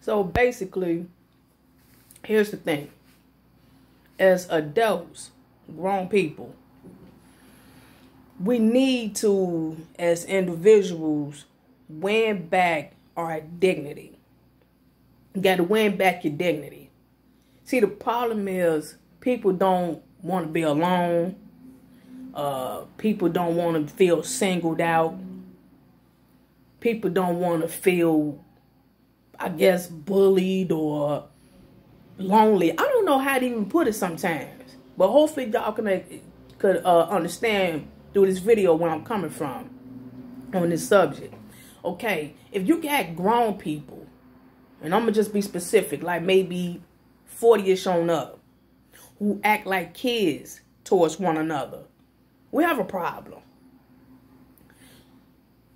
So basically, here's the thing. As adults, grown people, we need to, as individuals, win back our dignity. You got to win back your dignity. See, the problem is people don't want to be alone. People don't want to feel singled out. People don't want to feel, I guess, bullied or lonely. I don't know how to even put it sometimes. But hopefully y'all could understand through this video where I'm coming from on this subject. Okay, if you got grown people, and I'm going to just be specific, like maybe 40-ish on up, who act like kids towards one another, we have a problem.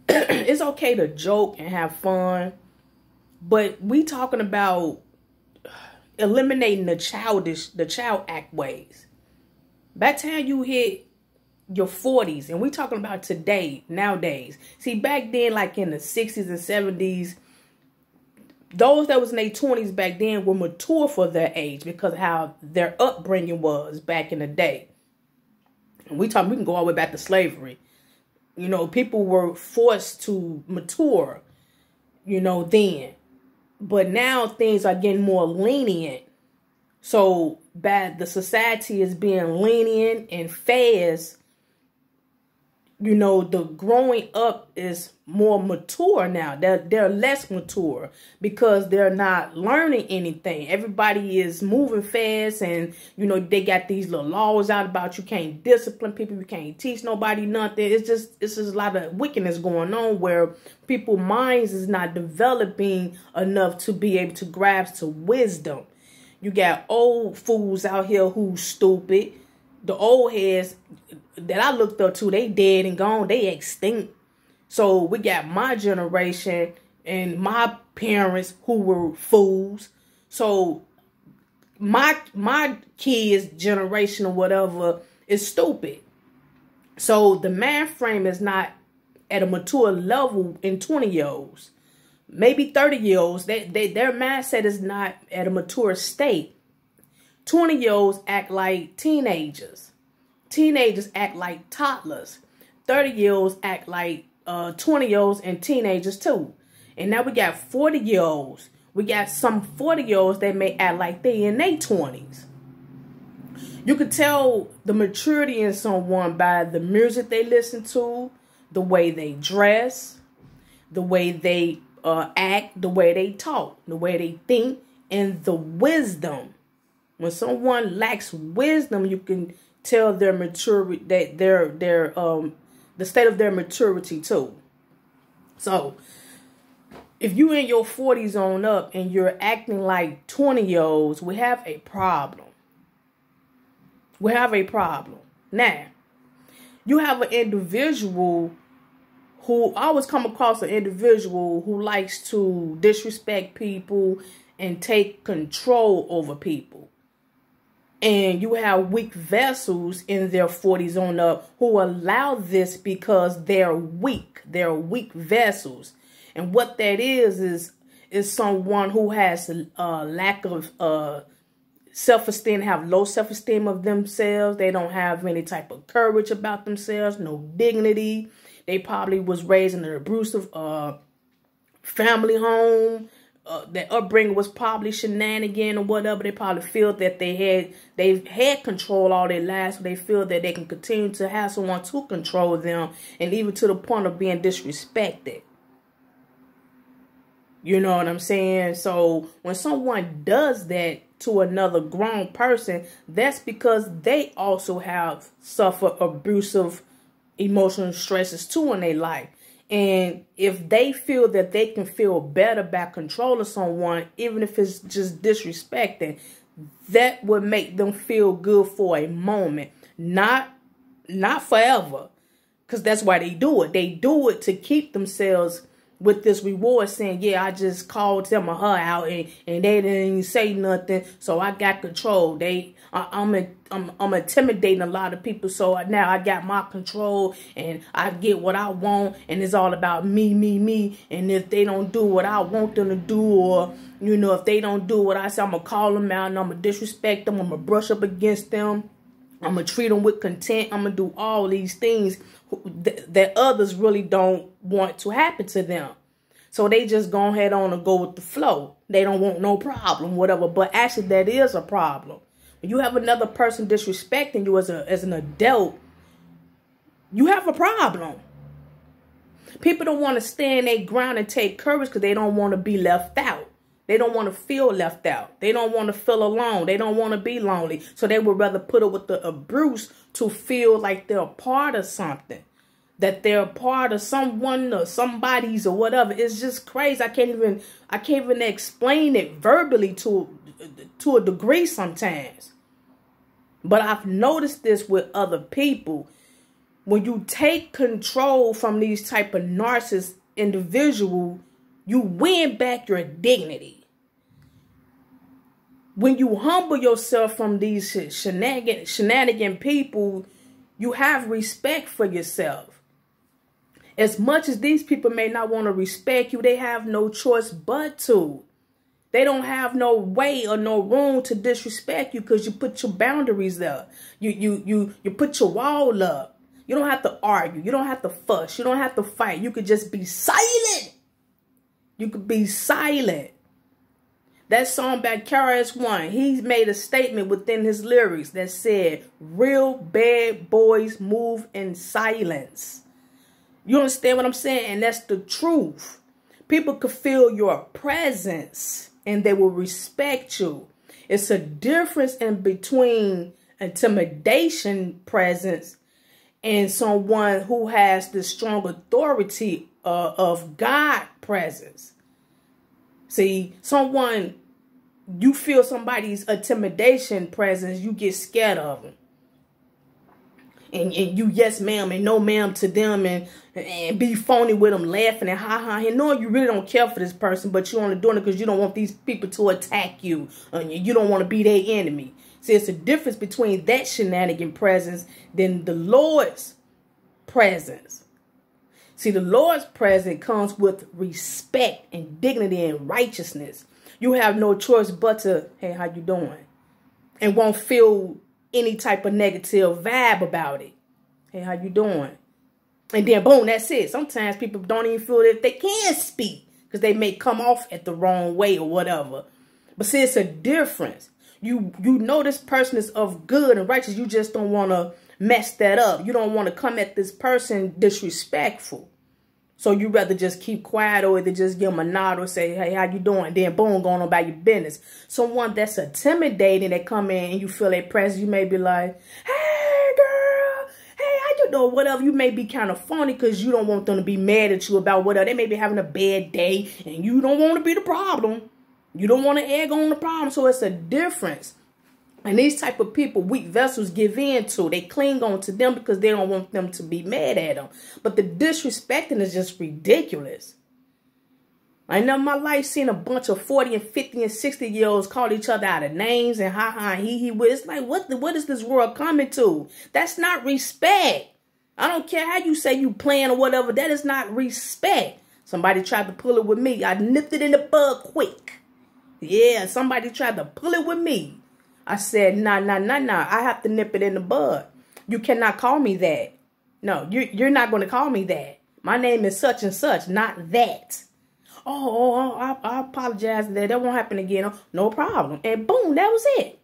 It's okay to joke and have fun, but we talking about eliminating the child act ways. By the time you hit your 40s, and we talking about today, nowadays. See, back then, like in the 60s and 70s, those that was in their 20s back then were mature for their age because of how their upbringing was back in the day. And we can go all the way back to slavery. You know, people were forced to mature, you know, then. But now things are getting more lenient. So the society is being lenient and fast. You know, the growing up is more mature now. They're less mature because they're not learning anything. Everybody is moving fast, and you know they got these little laws out about you can't discipline people, you can't teach nobody nothing. It's just a lot of wickedness going on where people's minds is not developing enough to be able to grasp to wisdom. You got old fools out here who's stupid. The old heads that I looked up to, they dead and gone. They extinct. So we got my generation and my parents who were fools. So my kids' generation or whatever is stupid. So the mind frame is not at a mature level in 20-year-olds. Maybe 30-year-olds, their mindset is not at a mature state. 20-year-olds act like teenagers. Teenagers act like toddlers. 30-year-olds act like 20-year-olds and teenagers too. And now we got 40-year-olds. We got some 40-year-olds that may act like they in their 20s. You could tell the maturity in someone by the music they listen to, the way they dress, the way they act, the way they talk, the way they think, and the wisdom. When someone lacks wisdom, you can tell their maturity, that the state of their maturity too. So, if you in your 40s on up and you're acting like 20-year-olds, we have a problem. We have a problem. Now, you have an individual who, I always come across an individual who likes to disrespect people and take control over people. And you have weak vessels in their 40s on up who allow this because they're weak. They're weak vessels. And what that is someone who has a lack of self-esteem, have low self-esteem of themselves. They don't have any type of courage about themselves, no dignity. They probably was raised in an abusive family home. Their upbringing was probably shenanigan or whatever. They probably feel that they've had control all their lives. So they feel that they can continue to have someone to control them, and even to the point of being disrespected. You know what I'm saying? So when someone does that to another grown person, that's because they also have suffered abusive emotional stresses too in their life. And if they feel that they can feel better by controlling someone, even if it's just disrespecting, that would make them feel good for a moment, not forever. Because that's why they do it. They do it to keep themselves with this reward saying, yeah, I just called them or her out and they didn't say nothing. So I got control. I'm intimidating a lot of people. So now I got my control and I get what I want. And it's all about me, me, me. And if they don't do what I want them to do, or, you know, if they don't do what I say, I'm going to call them out and I'm going to disrespect them. I'm going to brush up against them. I'm going to treat them with contempt. I'm going to do all these things that others really don't want to happen to them. So they just go ahead on and go with the flow. They don't want no problem, whatever. But actually, that is a problem. When you have another person disrespecting you as an adult, you have a problem. People don't want to stand their ground and take courage because they don't want to be left out. They don't want to feel left out. They don't want to feel alone. They don't want to be lonely. So they would rather put up with the abuse to feel like they're a part of something. That they're a part of someone or somebody's or whatever. It's just crazy. I can't even explain it verbally to a degree sometimes. But I've noticed this with other people. When you take control from these type of narcissist individual, you win back your dignity. When you humble yourself from these shenanigan people, you have respect for yourself. As much as these people may not want to respect you, they have no choice but to. They don't have no way or no room to disrespect you because you put your boundaries up. You put your wall up. You don't have to argue. You don't have to fuss. You don't have to fight. You could just be silent. You could be silent. That song by 40'S one, he made a statement within his lyrics that said, real bad boys move in silence. You understand what I'm saying? And that's the truth. People could feel your presence and they will respect you. It's a difference in between intimidation presence and someone who has the strong authority of God presence. See, you feel somebody's intimidation presence, you get scared of them. And you yes ma'am and no ma'am to them and be phony with them, laughing and ha-ha. And knowing you really don't care for this person, but you're only doing it because you don't want these people to attack you. And you don't want to be their enemy. See, it's a difference between that shenanigan presence than the Lord's presence. See, the Lord's presence comes with respect and dignity and righteousness. You have no choice but to, hey, how you doing? And won't feel any type of negative vibe about it. Hey, how you doing? And then, boom, that's it. Sometimes people don't even feel that they can speak because they may come off at the wrong way or whatever. But see, it's a difference. You know this person is of good and righteous. You just don't want to mess that up. You don't want to come at this person disrespectful. So you rather just keep quiet or either just give them a nod or say, hey, how you doing? Then boom, going on about your business. Someone that's intimidating that come in and you feel their presence, you may be like, hey, girl, hey, how you doing? Whatever. You may be kind of funny because you don't want them to be mad at you about whatever. They may be having a bad day and you don't want to be the problem. You don't want to egg on the problem. So it's a difference. And these type of people, weak vessels give in to. They cling on to them because they don't want them to be mad at them. But the disrespecting is just ridiculous. I know in my life seen a bunch of 40 and 50 and 60-year-olds call each other out of names and ha-ha, he-he. It's like, what is this world coming to? That's not respect. I don't care how you say you playing or whatever. That is not respect. Somebody tried to pull it with me. I nipped it in the bud quick. Yeah, somebody tried to pull it with me. I said, nah. I have to nip it in the bud. You cannot call me that. No, you're not going to call me that. My name is such and such, not that. I apologize. That won't happen again. No problem. And boom, that was it.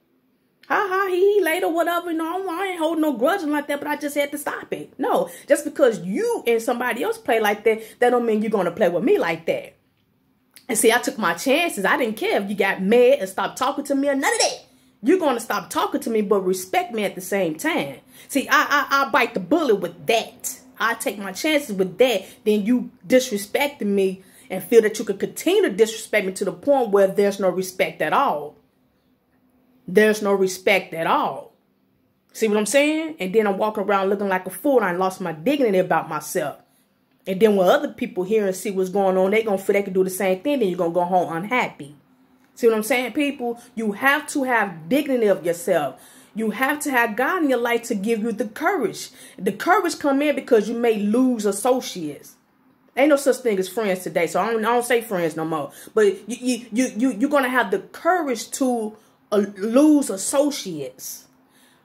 Ha, he later, whatever. No, I ain't holding no grudge like that, but I just had to stop it. No, just because you and somebody else play like that, that don't mean you're going to play with me like that. And see, I took my chances. I didn't care if you got mad and stopped talking to me or none of that. You're going to stop talking to me, but respect me at the same time. See, I bite the bullet with that. I take my chances with that. Then you disrespecting me and feel that you can continue to disrespect me to the point where there's no respect at all. There's no respect at all. See what I'm saying? And then I'm walking around looking like a fool and I lost my dignity about myself. And then when other people hear and see what's going on, they're going to feel they can do the same thing. Then you're going to go home unhappy. See what I'm saying, people? You have to have dignity of yourself. You have to have God in your life to give you the courage. The courage come in because you may lose associates. Ain't no such thing as friends today, so I don't say friends no more. But you're going to have the courage to lose associates,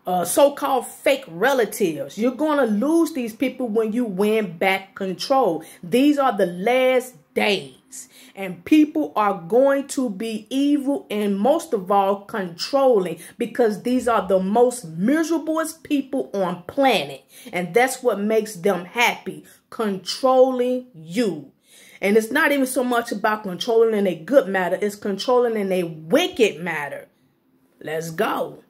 so-called fake relatives. You're going to lose these people when you win back control. These are the last days, and people are going to be evil and most of all controlling, because these are the most miserablest people on planet, and that's what makes them happy. Controlling you. And it's not even so much about controlling in a good matter. It's controlling in a wicked matter. Let's go.